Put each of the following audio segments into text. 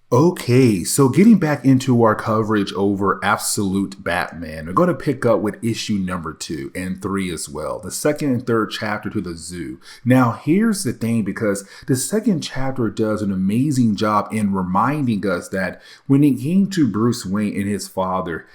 Okay, so getting back into our coverage over Absolute Batman, we're going to pick up with issue number 2 and 3 as well, the second and third chapter to the zoo. Now, here's the thing, because the second chapter does an amazing job in reminding us that when it came to Bruce Wayne and his father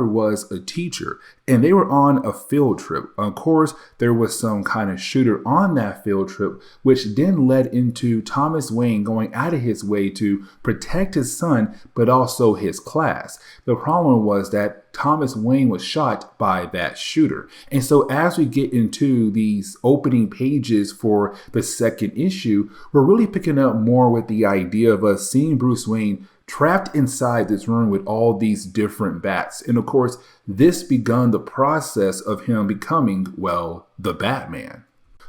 was a teacher. And they were on a field trip. Of course, there was some kind of shooter on that field trip, which then led into Thomas Wayne going out of his way to protect his son, but also his class. The problem was that Thomas Wayne was shot by that shooter. And so as we get into these opening pages for the second issue, we're really picking up more with the idea of us seeing Bruce Wayne trapped inside this room with all these different bats. And of course, this begun the process of him becoming, well, the Batman.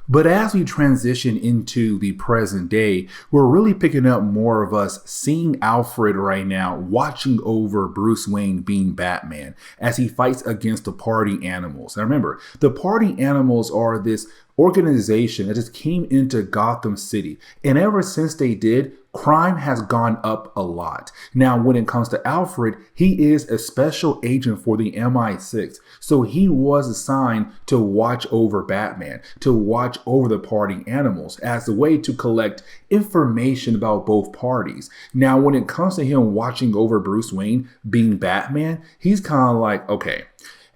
But as we transition into the present day, we're really picking up more of us seeing Alfred right now watching over Bruce Wayne being Batman as he fights against the party animals. Now remember, the party animals are this organization that just came into Gotham City. And ever since they did, crime has gone up a lot. Now, when it comes to Alfred, he is a special agent for the MI6. So he was assigned to watch over Batman, to watch over the party animals as a way to collect information about both parties. Now, when it comes to him watching over Bruce Wayne being Batman, he's kind of like, okay,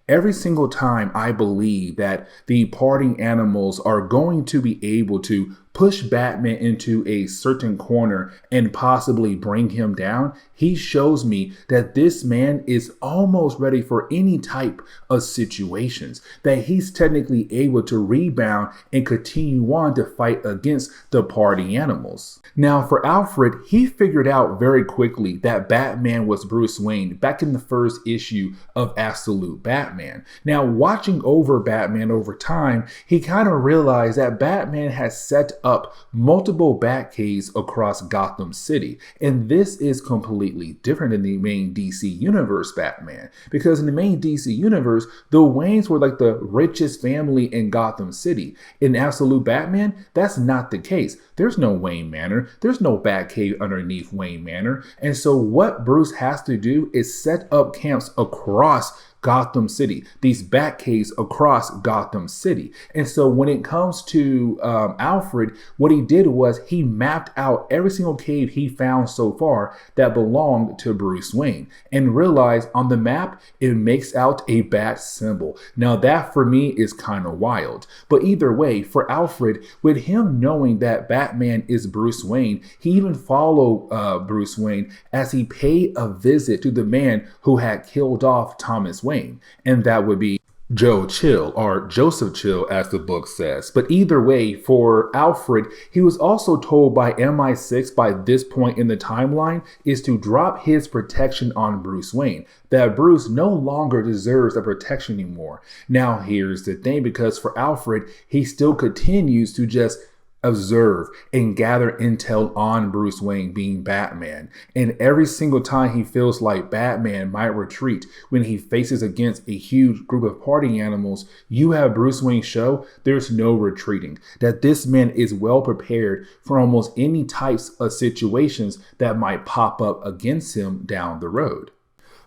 every single time I believe that the party animals are going to be able to push Batman into a certain corner and possibly bring him down, he shows me that this man is almost ready for any type of situations, that he's technically able to rebound and continue on to fight against the party animals. Now, for Alfred, he figured out very quickly that Batman was Bruce Wayne back in the first issue of Absolute Batman. Now, watching over Batman over time, he kind of realized that Batman has set up multiple Batcaves across Gotham City. And this is completely different in the main DC Universe Batman. Because in the main DC Universe, the Waynes were like the richest family in Gotham City. In Absolute Batman, that's not the case. There's no Wayne Manor. There's no Batcave underneath Wayne Manor. And so what Bruce has to do is set up camps across Gotham City, these Batcaves across Gotham City. And so when it comes to Alfred, what he did was he mapped out every single cave he found so far that belonged to Bruce Wayne and realized on the map, it makes out a bat symbol. Now that for me is kind of wild. But either way, for Alfred, with him knowing that Batman is Bruce Wayne, he even followed Bruce Wayne as he paid a visit to the man who had killed off Thomas Wayne, and that would be Joe Chill, or Joseph Chill as the book says. But either way, for Alfred, he was also told by MI6 by this point in the timeline is to drop his protection on Bruce Wayne, that Bruce no longer deserves the protection anymore. Now here's the thing, because for Alfred, he still continues to just observe and gather intel on Bruce Wayne being Batman. And every single time he feels like Batman might retreat when he faces against a huge group of party animals, you have Bruce Wayne show there's no retreating, that this man is well prepared for almost any types of situations that might pop up against him down the road.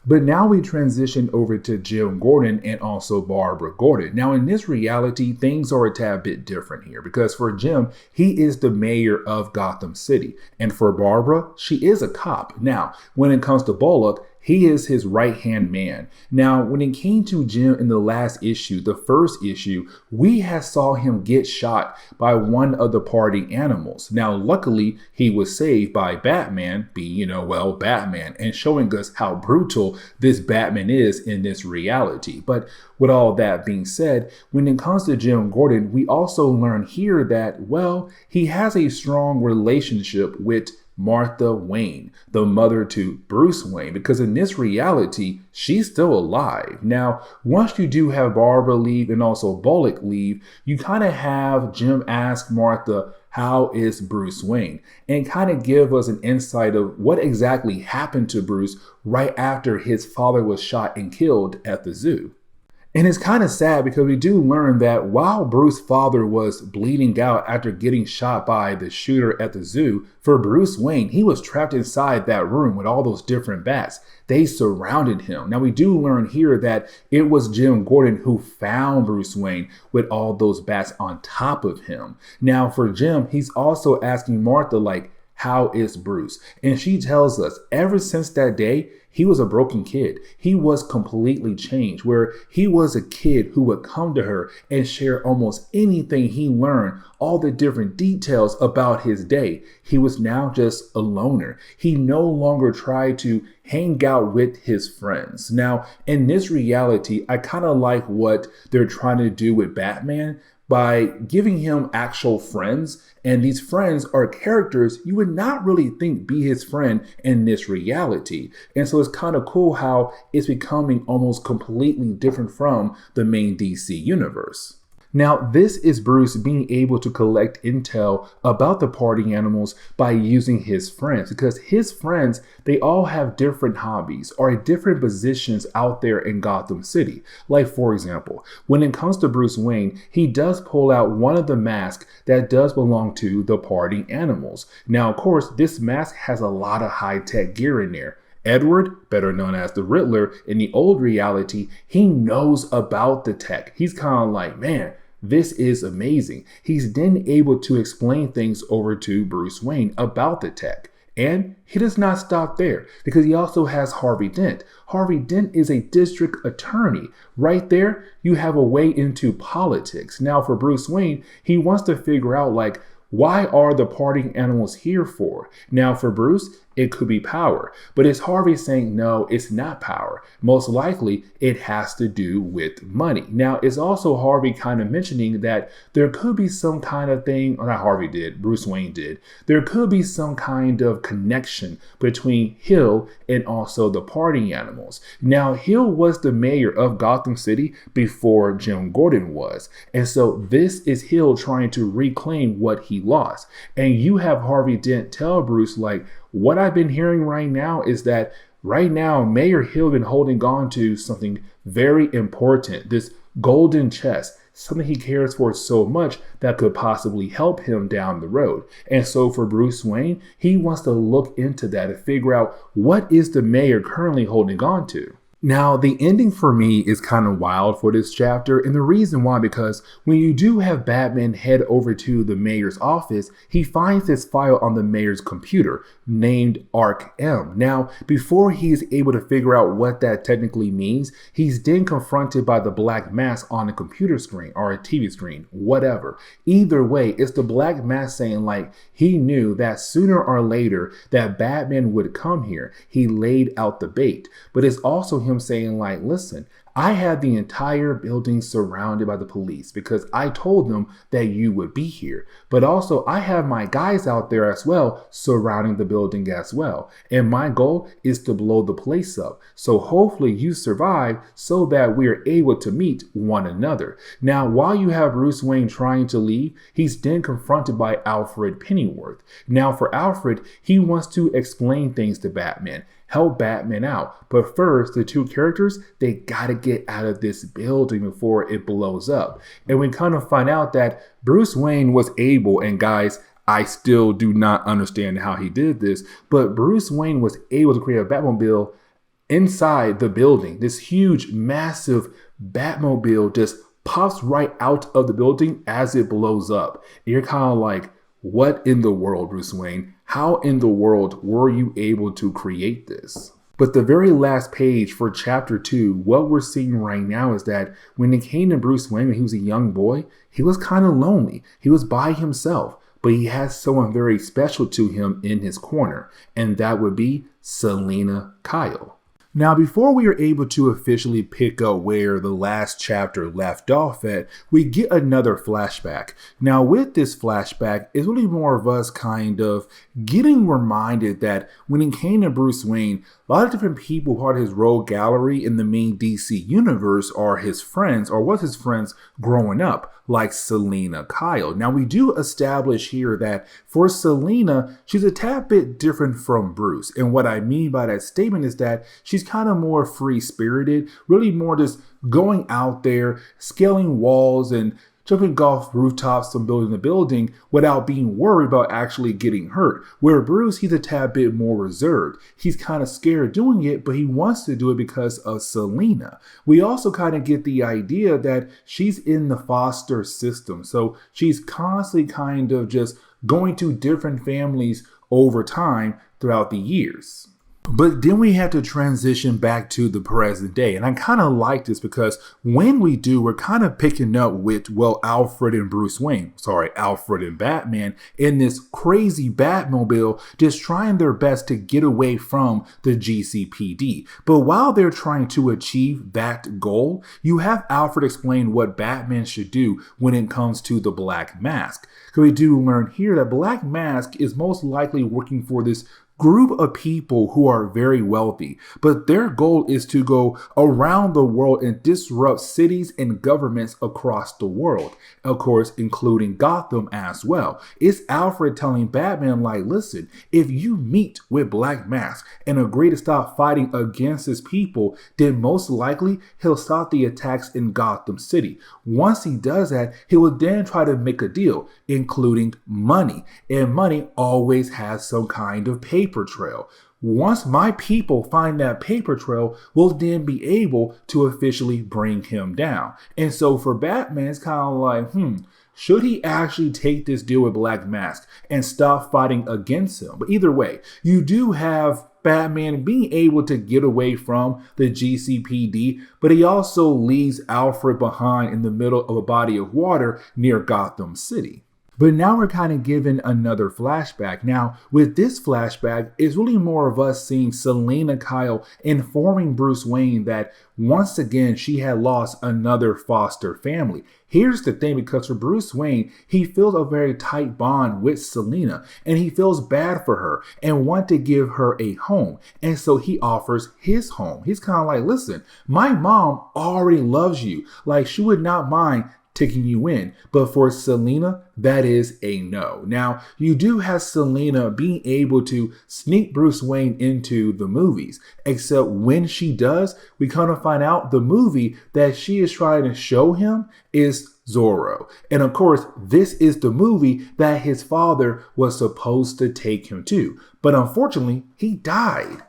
But now we transition over to Jim Gordon and also Barbara Gordon. Now in this reality, things are a tad bit different here because for Jim, he is the mayor of Gotham City. And for Barbara, she is a cop. Now, when it comes to Bullock, he is his right-hand man. Now, when it came to Jim in the last issue, the first issue, we had saw him get shot by one of the party animals. Now, luckily, he was saved by Batman, being, Batman, and showing us how brutal this Batman is in this reality. But with all that being said, when it comes to Jim Gordon, we also learn here that, he has a strong relationship with Martha Wayne, the mother to Bruce Wayne, because in this reality, she's still alive. Now, once you do have Barbara leave and also Bullock leave, you kind of have Jim ask Martha, how is Bruce Wayne? And kind of give us an insight of what exactly happened to Bruce right after his father was shot and killed at the zoo. And it's kind of sad because we do learn that while Bruce's father was bleeding out after getting shot by the shooter at the zoo, for Bruce Wayne, he was trapped inside that room with all those different bats. They surrounded him. Now, we do learn here that it was Jim Gordon who found Bruce Wayne with all those bats on top of him. Now, for Jim, he's also asking Martha, like, how is Bruce? And she tells us ever since that day, he was a broken kid. He was completely changed, where he was a kid who would come to her and share almost anything he learned, all the different details about his day. He was now just a loner. He no longer tried to hang out with his friends. Now, in this reality, I kind of like what they're trying to do with Batman by giving him actual friends. And these friends are characters you would not really think be his friend in this reality. And so it's kind of cool how it's becoming almost completely different from the main DC universe. Now, this is Bruce being able to collect intel about the party animals by using his friends, because his friends, they all have different hobbies or different positions out there in Gotham City. Like, for example, when it comes to Bruce Wayne, he does pull out one of the masks that does belong to the party animals. Now, of course, this mask has a lot of high-tech gear in there. Edward, better known as the Riddler in the old reality, he knows about the tech. He's kind of like, man, this is amazing. He's then able to explain things over to Bruce Wayne about the tech. And he does not stop there, because he also has Harvey Dent. Harvey Dent is a district attorney. Right there, you have a way into politics. Now for Bruce Wayne, he wants to figure out, like, why are the party animals here for? Now for Bruce, it could be power. But it's Harvey saying, no, it's not power. Most likely, it has to do with money. Now, it's also Harvey kind of mentioning that there could be some kind of thing, or not Harvey did, Bruce Wayne did. There could be some kind of connection between Hill and also the party animals. Now, Hill was the mayor of Gotham City before Jim Gordon was. And so this is Hill trying to reclaim what he lost. And you have Harvey Dent tell Bruce, like, what I've been hearing right now is that right now, Mayor Hill been holding on to something very important, this golden chest, something he cares for so much that could possibly help him down the road. And so for Bruce Wayne, he wants to look into that and figure out what is the mayor currently holding on to. Now, the ending for me is kind of wild for this chapter, and the reason why, because when you do have Batman head over to the mayor's office, he finds this file on the mayor's computer named Arc M. Now, before he's able to figure out what that technically means, he's then confronted by the black mask on a computer screen or a TV screen, whatever. Either way, it's the black mask saying, like, he knew that sooner or later that Batman would come here. He laid out the bait, but it's also him saying, like, listen, I had the entire building surrounded by the police because I told them that you would be here. But also I have my guys out there as well surrounding the building as well. And my goal is to blow the place up. So hopefully you survive so that we're able to meet one another. Now, while you have Bruce Wayne trying to leave, he's then confronted by Alfred Pennyworth. Now for Alfred, he wants to explain things to Batman, help Batman out. But first, the two characters, they gotta get out of this building before it blows up. And we kind of find out that Bruce Wayne was able, and guys, I still do not understand how he did this, but Bruce Wayne was able to create a Batmobile inside the building. This huge, massive Batmobile just pops right out of the building as it blows up. And you're kind of like, what in the world, Bruce Wayne? How in the world were you able to create this? But the very last page for chapter 2, what we're seeing right now is that when it came to Bruce Wayne when he was a young boy, he was kind of lonely. He was by himself, but he has someone very special to him in his corner, and that would be Selina Kyle. Now, before we are able to officially pick up where the last chapter left off at, we get another flashback. Now, with this flashback, it's really more of us kind of getting reminded that when it came to Bruce Wayne, a lot of different people part of his rogue gallery in the main DC universe are his friends, or was his friends growing up, like Selina Kyle. Now, we do establish here that for Selina, she's a tad bit different from Bruce. And what I mean by that statement is that she's she's kind of more free-spirited, really more just going out there, scaling walls and jumping off rooftops from building to building without being worried about actually getting hurt. Where Bruce, he's a tad bit more reserved. He's kind of scared doing it, but he wants to do it because of Selena. We also kind of get the idea that she's in the foster system. So she's constantly kind of just going to different families over time throughout the years. But then we have to transition back to the present day. And I kind of like this because when we do, we're kind of picking up with, well, Alfred and Alfred and Batman in this crazy Batmobile, just trying their best to get away from the GCPD. But while they're trying to achieve that goal, you have Alfred explain what Batman should do when it comes to the Black Mask. So we do learn here that Black Mask is most likely working for this group of people who are very wealthy, but their goal is to go around the world and disrupt cities and governments across the world, of course, including Gotham as well. It's Alfred telling Batman, like, listen, if you meet with Black Mask and agree to stop fighting against his people, then most likely he'll stop the attacks in Gotham City. Once he does that, he will then try to make a deal, including money, and money always has some kind of paper trail. Once my people find that paper trail, we'll then be able to officially bring him down. And so for Batman, it's kind of like, should he actually take this deal with Black Mask and stop fighting against him? But either way, you do have Batman being able to get away from the GCPD, but he also leaves Alfred behind in the middle of a body of water near Gotham City. But now we're kind of given another flashback. Now, with this flashback, it's really more of us seeing Selena Kyle informing Bruce Wayne that once again, she had lost another foster family. Here's the thing, because for Bruce Wayne, he feels a very tight bond with Selena, and he feels bad for her and want to give her a home. And so he offers his home. He's kind of like, listen, my mom already loves you. Like, she would not mind taking you in. But for Selena, that is a no. Now, you do have Selena being able to sneak Bruce Wayne into the movies, except when she does, we kind of find out the movie that she is trying to show him is Zorro. And of course, this is the movie that his father was supposed to take him to. But unfortunately, he died.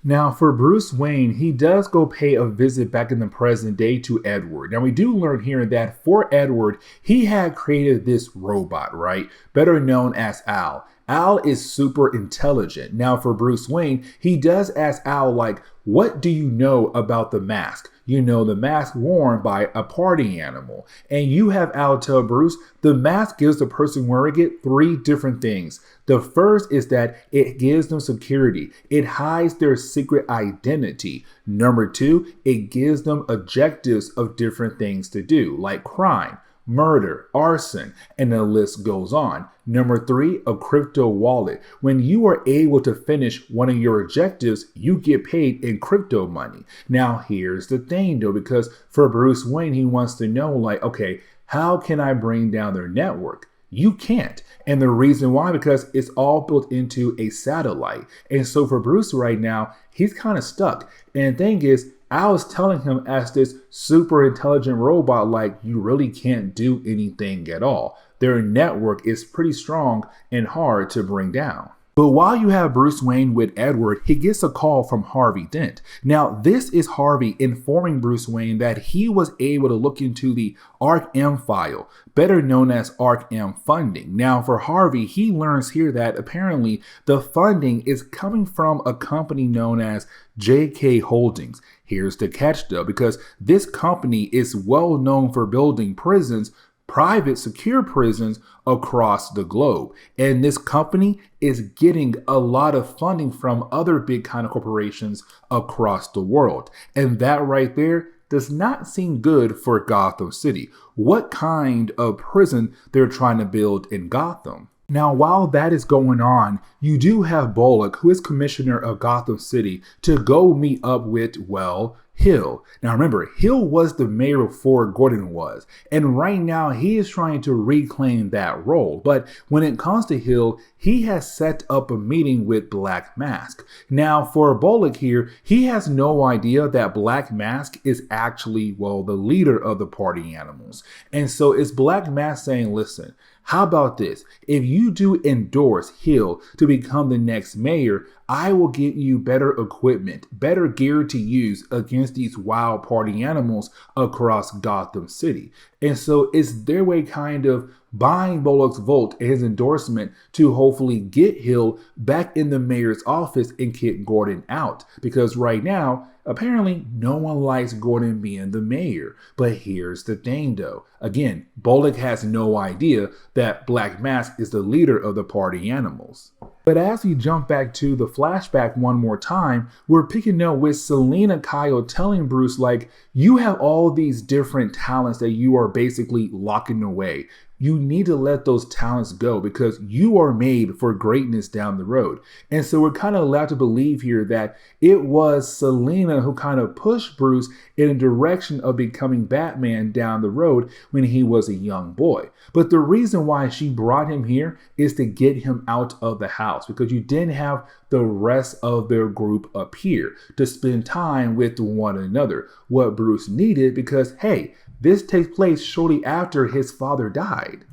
Now, for Bruce Wayne, he does go pay a visit back in the present day to Edward. Now, we do learn here that for Edward, he had created this robot, right? Better known as Al. Al is super intelligent. Now, for Bruce Wayne, he does ask Al, like, what do you know about the mask? You know, the mask worn by a party animal. And you have Al tell Bruce, the mask gives the person wearing it 3 different things. The first is that it gives them security. It hides their secret identity. Number 2, it gives them objectives of different things to do, like crime, murder, arson, and the list goes on. Number 3, a crypto wallet. When you are able to finish one of your objectives, you get paid in crypto money. Now, here's the thing though, because for Bruce Wayne, he wants to know, like, okay, how can I bring down their network? You can't. And the reason why, because it's all built into a satellite. And so for Bruce right now, he's kind of stuck. And the thing is, I was telling him as this super intelligent robot, like, you really can't do anything at all. Their network is pretty strong and hard to bring down. But while you have Bruce Wayne with Edward, he gets a call from Harvey Dent. Now, this is Harvey informing Bruce Wayne that he was able to look into the Arc-M file, better known as Arc-M funding. Now, for Harvey, he learns here that apparently the funding is coming from a company known as JK Holdings. Here's the catch though, because this company is well known for building prisons, private secure prisons across the globe. And this company is getting a lot of funding from other big kind of corporations across the world. And that right there does not seem good for Gotham City. What kind of prison they're trying to build in Gotham? Now, while that is going on, you do have Bullock, who is commissioner of Gotham City, to go meet up with, well, Hill. Now remember, Hill was the mayor before Gordon was, and right now he is trying to reclaim that role. But when it comes to Hill, he has set up a meeting with Black Mask. Now for Bullock here, he has no idea that Black Mask is actually, well, the leader of the party animals. And so it's Black Mask saying, listen, how about this? If you do endorse Hill to become the next mayor, I will get you better equipment, better gear to use against these wild party animals across Gotham City. And so it's their way kind of buying Bullock's vote and his endorsement to hopefully get Hill back in the mayor's office and kick Gordon out. Because right now, apparently no one likes Gordon being the mayor. But here's the thing though. Again, Bullock has no idea that Black Mask is the leader of the party animals. But as we jump back to the flashback one more time, we're picking up with Selina Kyle telling Bruce, like, you have all these different talents that you are basically locking away. You need to let those talents go because you are made for greatness down the road. And so we're kind of allowed to believe here that it was Selina who kind of pushed Bruce in a direction of becoming Batman down the road when he was a young boy. But the reason why she brought him here is to get him out of the house because you didn't have the rest of their group up here to spend time with one another. What Bruce needed because, hey, this takes place shortly after his father died.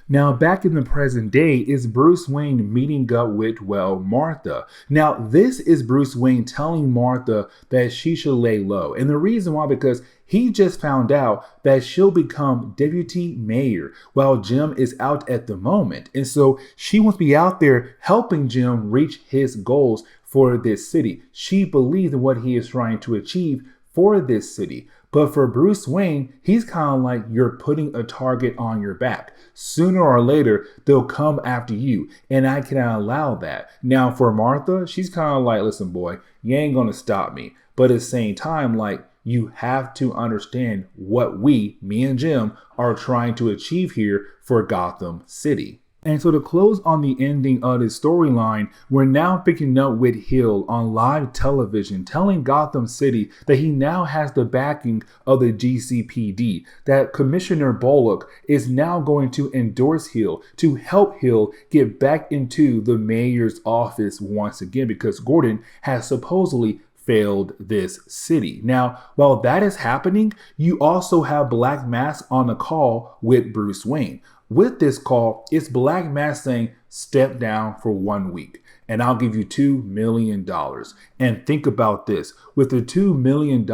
Now, back in the present day is Bruce Wayne meeting up with, well, Martha. Now, this is Bruce Wayne telling Martha that she should lay low. And the reason why, because he just found out that she'll become deputy mayor while Jim is out at the moment. And so she wants to be out there helping Jim reach his goals for this city. She believes in what he is trying to achieve for this city. But for Bruce Wayne, he's kind of like you're putting a target on your back. Sooner or later, they'll come after you, and I cannot allow that. Now, for Martha, she's kind of like, listen, boy, you ain't going to stop me. But at the same time, like, you have to understand what me and Jim, are trying to achieve here for Gotham City. And so to close on the ending of this storyline, we're now picking up with Hill on live television telling Gotham City that he now has the backing of the GCPD, that Commissioner Bullock is now going to endorse Hill to help Hill get back into the mayor's office once again because Gordon has supposedly failed this city. Now, while that is happening, you also have Black Mask on a call with Bruce Wayne. With this call, it's Black Mask saying, step down for 1 week and I'll give you $2 million. And think about this, with the $2 million,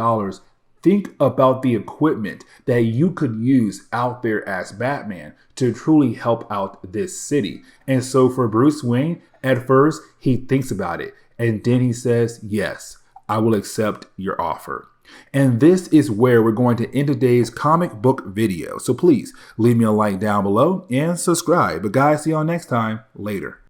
think about the equipment that you could use out there as Batman to truly help out this city. And so for Bruce Wayne, at first, he thinks about it and then he says, yes, I will accept your offer. And this is where we're going to end today's comic book video. So please leave me a like down below and subscribe. But guys, see y'all next time. Later.